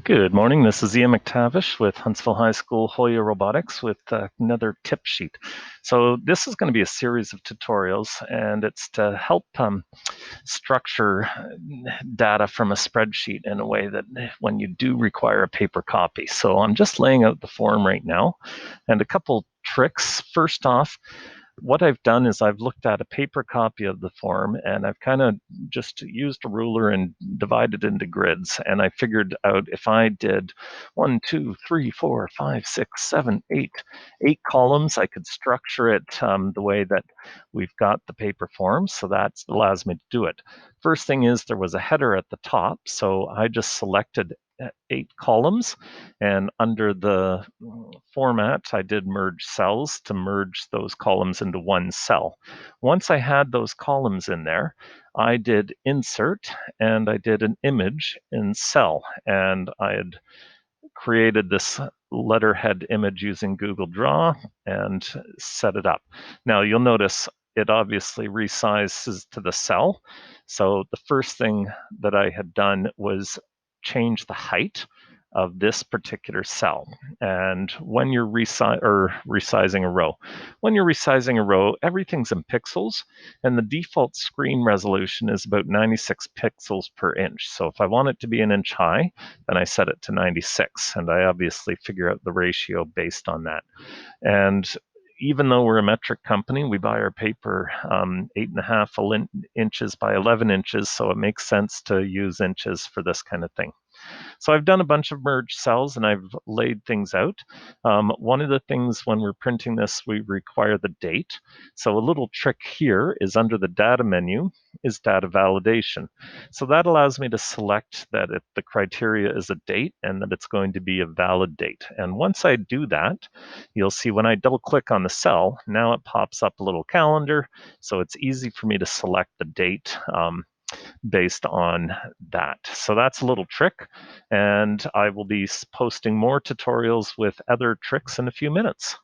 Good morning. This is Ian McTavish with Huntsville High School Hoya Robotics with another tip sheet. So this is going to be a series of tutorials, and it's to help structure data from a spreadsheet in a way that when you do require a paper copy. So I'm just laying out the form right now, and a couple tricks. First off, what I've done is I've looked at a paper copy of the form, and I've kind of just used a ruler and divided into grids. And I figured out if I did 1, 2, 3, 4, 5, 6, 7, 8 columns, I could structure it the way that we've got the paper form. So that allows me to do it. First thing is there was a header at the top. So I just selected 8 columns, and under the format, I did merge cells to merge those columns into one cell. Once I had those columns in there, I did insert and I did an image in cell, and I had created this letterhead image using Google Draw and set it up. Now you'll notice it obviously resizes to the cell. So the first thing that I had done was change the height of this particular cell. And when you're resizing a row, everything's in pixels, and the default screen resolution is about 96 pixels per inch. So if I want it to be an inch high, then I set it to 96, and I obviously figure out the ratio based on that. And even though we're a metric company, we buy our paper 8.5 inches by 11 inches, so it makes sense to use inches for this kind of thing. So I've done a bunch of merged cells and I've laid things out. One of the things when we're printing this, we require the date. So a little trick here is under the data menu is data validation. So that allows me to select that the criteria is a date and that it's going to be a valid date. And once I do that, you'll see when I double click on the cell, now it pops up a little calendar. So it's easy for me to select the date based on that. So that's a little trick, and I will be posting more tutorials with other tricks in a few minutes.